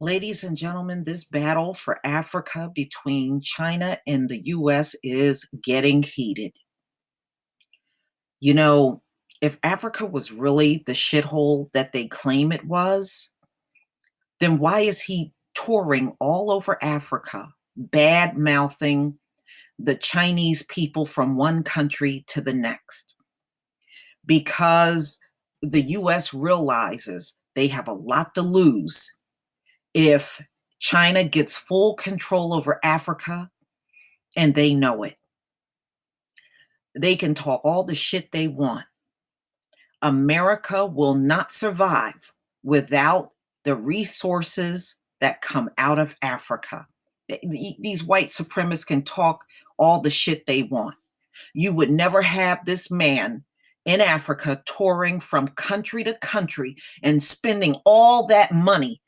Ladies and gentlemen, this battle for Africa between China and the US is getting heated. You know, if Africa was really the shithole that they claim it was, then why is he touring all over Africa, bad mouthing the Chinese people from one country to the next? Because the US realizes they have a lot to lose if China gets full control over Africa, and they know it. They can talk all the shit they want. America will not survive without the resources that come out of Africa. These white supremacists can talk all the shit they want. You would never have this man in Africa touring from country to country and spending all that money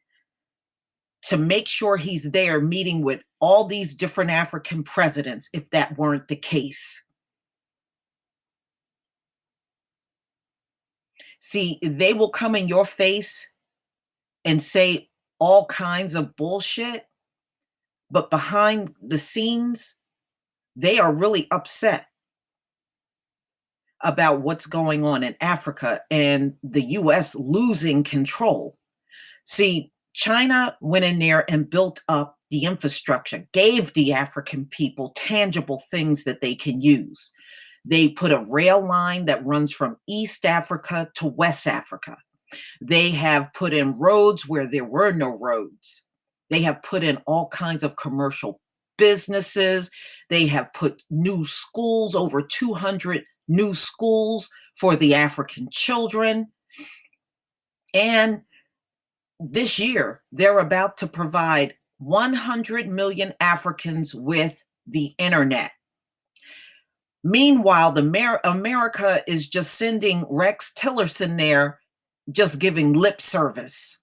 to make sure he's there meeting with all these different African presidents if that weren't the case. See, they will come in your face and say all kinds of bullshit, but behind the scenes, they are really upset about what's going on in Africa and the US losing control. See, China went in there and built up the infrastructure, gave the African people tangible things that they can use. They put a rail line that runs from East Africa to West Africa. They have put in roads where there were no roads. They have put in all kinds of commercial businesses. They have put new schools, over 200 new schools for the African children. And this year, they're about to provide 100 million Africans with the internet. Meanwhile, America is just sending Rex Tillerson there, just giving lip service.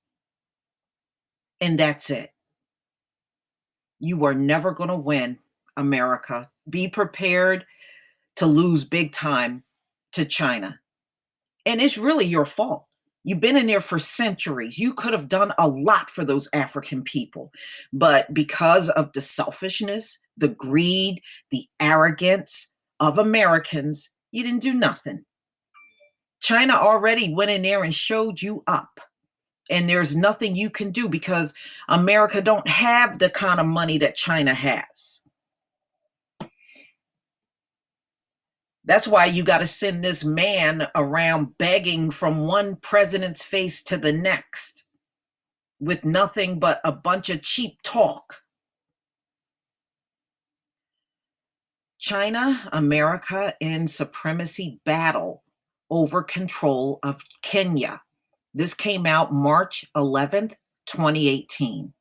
And that's it. You are never going to win, America. Be prepared to lose big time to China. And it's really your fault. You've been in there for centuries. You could have done a lot for those African people. But because of the selfishness, the greed, the arrogance of Americans, you didn't do nothing. China already went in there and showed you up. And there's nothing you can do because America don't have the kind of money that China has. That's why you got to send this man around begging from one president's face to the next with nothing but a bunch of cheap talk. China, America in supremacy battle over control of Kenya. This came out March 11th, 2018.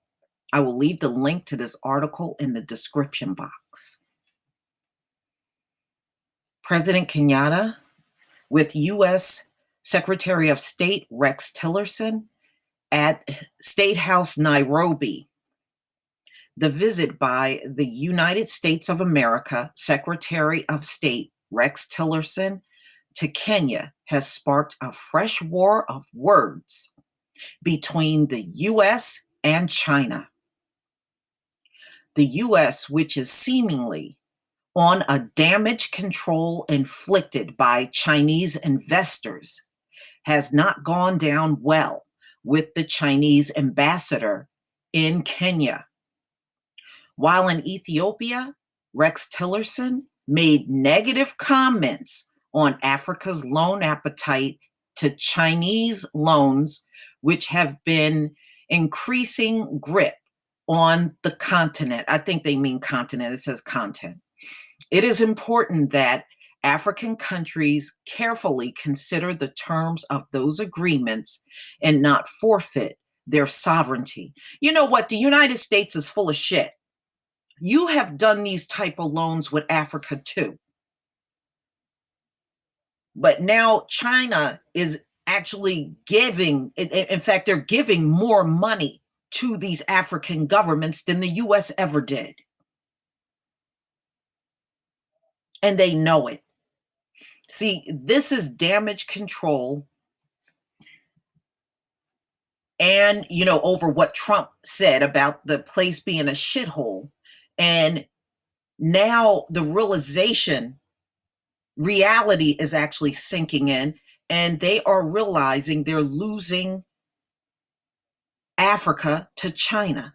I will leave the link to this article in the description box. President Kenyatta with U.S. Secretary of State Rex Tillerson at State House, Nairobi. The visit by the United States of America Secretary of State Rex Tillerson to Kenya has sparked a fresh war of words between the U.S. and China. The U.S., which is seemingly on a damage control inflicted by Chinese investors, has not gone down well with the Chinese ambassador in Kenya. While in Ethiopia, Rex Tillerson made negative comments on Africa's loan appetite to Chinese loans, which have been increasing grip on the continent. I think they mean continent, it says content. It is important that African countries carefully consider the terms of those agreements and not forfeit their sovereignty. You know what? The United States is full of shit. You have done these type of loans with Africa too. But now China is actually giving, in fact, they're giving more money to these African governments than the US ever did. And they know it. See, this is damage control and, over what Trump said about the place being a shithole. And now the reality is actually sinking in, and they are realizing they're losing Africa to China.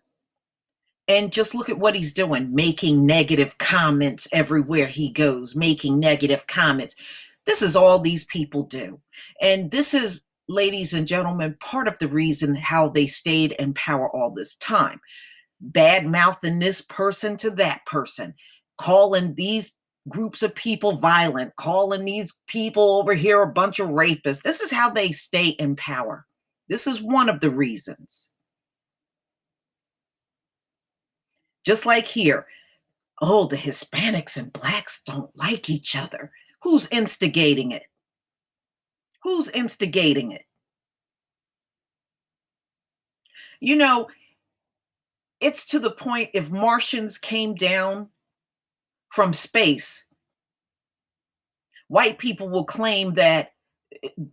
And just look at what he's doing, making negative comments everywhere he goes, making negative comments. This is all these people do. And this is, ladies and gentlemen, part of the reason how they stayed in power all this time. Bad mouthing this person to that person, calling these groups of people violent, calling these people over here a bunch of rapists. This is how they stay in power. This is one of the reasons. Just like here, oh, the Hispanics and blacks don't like each other. Who's instigating it? Who's instigating it? You know, it's to the point if Martians came down from space, white people will claim that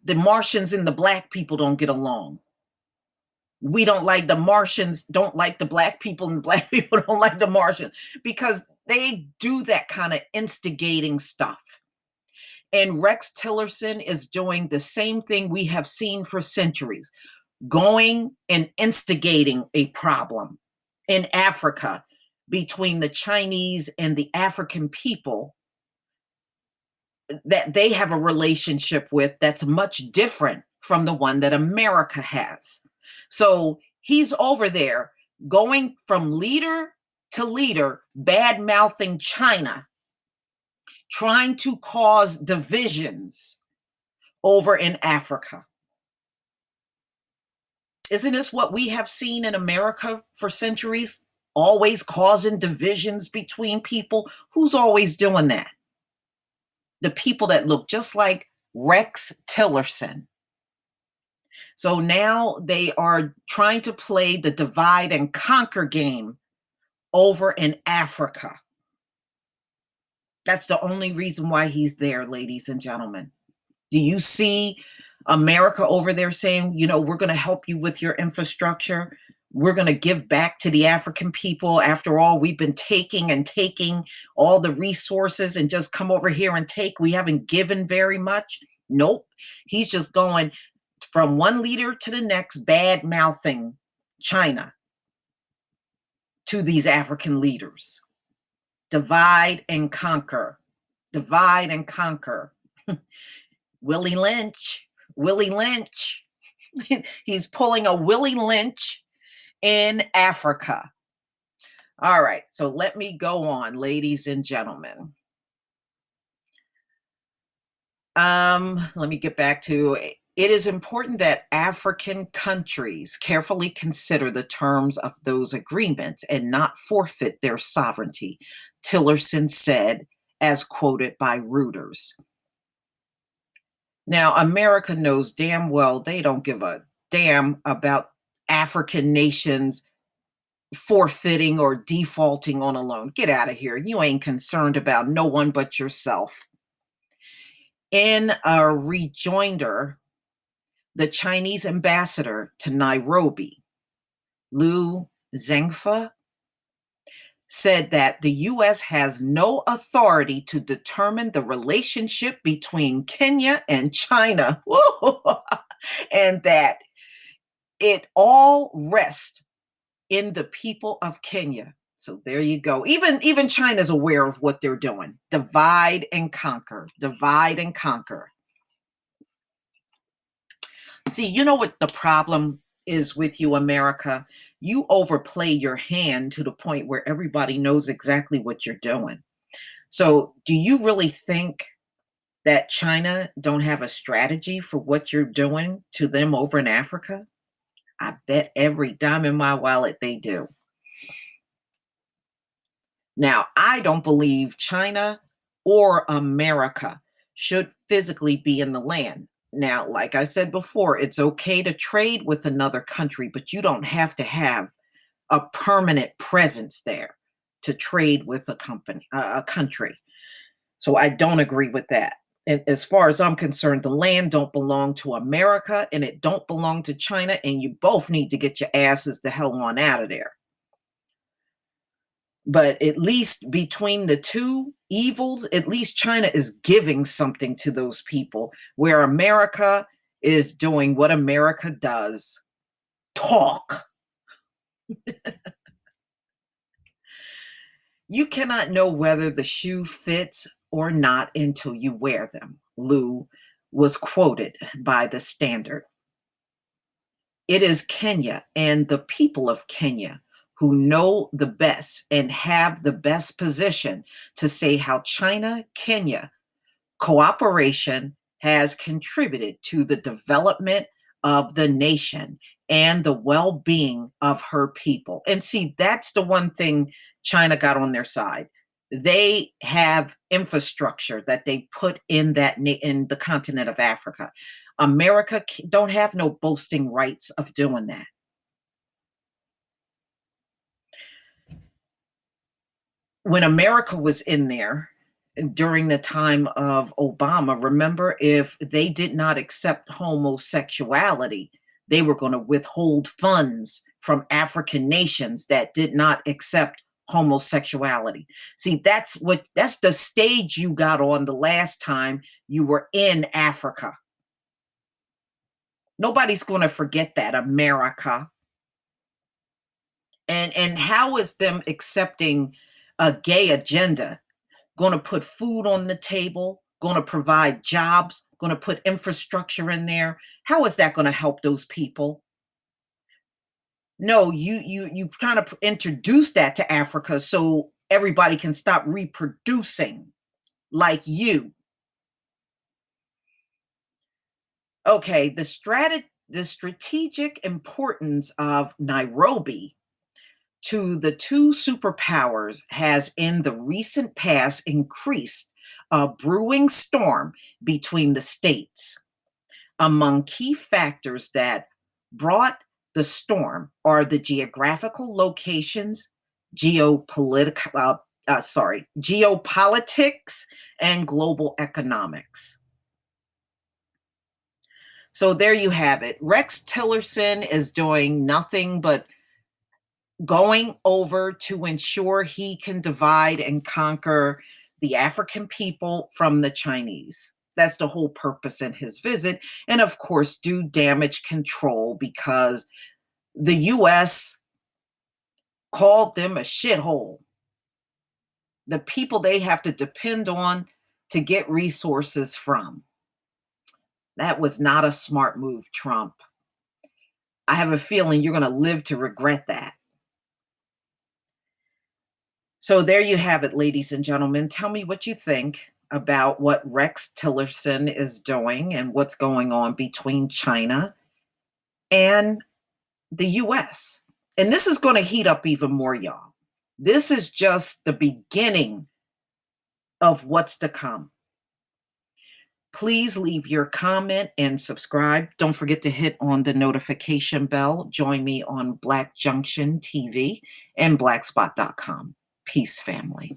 the Martians and the black people don't get along. We don't like the Martians, don't like the black people, and black people don't like the Martians because they do that kind of instigating stuff. And Rex Tillerson is doing the same thing we have seen for centuries, going and instigating a problem in Africa between the Chinese and the African people that they have a relationship with that's much different from the one that America has. So he's over there going from leader to leader, bad mouthing China, trying to cause divisions over in Africa. Isn't this what we have seen in America for centuries? Always causing divisions between people. Who's always doing that? The people that look just like Rex Tillerson. So now they are trying to play the divide and conquer game over in Africa. That's the only reason why he's there, ladies and gentlemen. Do you see America over there saying, we're going to help you with your infrastructure? We're going to give back to the African people. After all, we've been taking and taking all the resources and just come over here and take. We haven't given very much. Nope. He's just going from one leader to the next, bad mouthing China to these African leaders. Divide and conquer. Divide and conquer. Willie Lynch. He's pulling a Willie Lynch in Africa. All right, so let me go on, ladies and gentlemen. Let me get back to it is important that African countries carefully consider the terms of those agreements and not forfeit their sovereignty, Tillerson said, as quoted by Reuters. Now, America knows damn well they don't give a damn about African nations forfeiting or defaulting on a loan. Get out of here. You ain't concerned about no one but yourself. In a rejoinder, the Chinese ambassador to Nairobi, Liu Zhengfe, said that the U.S. has no authority to determine the relationship between Kenya and China, and that it all rests in the people of Kenya. So there you go. Even China's aware of what they're doing. Divide and conquer. Divide and conquer. See, you know what the problem is with you, America? You overplay your hand to the point where everybody knows exactly what you're doing. So do you really think that China don't have a strategy for what you're doing to them over in Africa? I bet every dime in my wallet they do. Now, I don't believe China or America should physically be in the land. Now, like I said before, it's okay to trade with another country, but you don't have to have a permanent presence there to trade with a country. So I don't agree with that. And as far as I'm concerned, the land don't belong to America and it don't belong to China, and you both need to get your asses the hell on out of there. But at least between the two evils, at least China is giving something to those people, where America is doing what America does, talk. You cannot know whether the shoe fits or not until you wear them, Lou was quoted by the Standard. It is Kenya and the people of Kenya who know the best and have the best position to say how China Kenya cooperation has contributed to the development of the nation and the well being of her people. And see, that's the one thing China got on their side. They have infrastructure that they put in in the continent of Africa. America don't have no boasting rights of doing that. When America was in there during the time of Obama, remember, if they did not accept homosexuality, they were going to withhold funds from African nations that did not accept homosexuality. See, that's the stage you got on the last time you were in Africa. Nobody's going to forget that, America. And how is them accepting a gay agenda going to put food on the table, going to provide jobs, going to put infrastructure in there? How is that going to help those people? No, you kind of introduce that to Africa so everybody can stop reproducing like you. Okay, the strategic importance of Nairobi to the two superpowers has in the recent past increased a brewing storm between the states. Among key factors that brought the storm are the geographical locations, geopolitics, and global economics. So there you have it. Rex Tillerson is doing nothing but going over to ensure he can divide and conquer the African people from the Chinese. That's the whole purpose in his visit. And of course, do damage control because the US called them a shithole. The people they have to depend on to get resources from. That was not a smart move, Trump. I have a feeling you're going to live to regret that. So there you have it, ladies and gentlemen. Tell me what you think about what Rex Tillerson is doing and what's going on between China and the US. And this is going to heat up even more, y'all. This is just the beginning of what's to come. Please leave your comment and subscribe. Don't forget to hit on the notification bell. Join me on Black Junction TV and blackspot.com. Peace, family.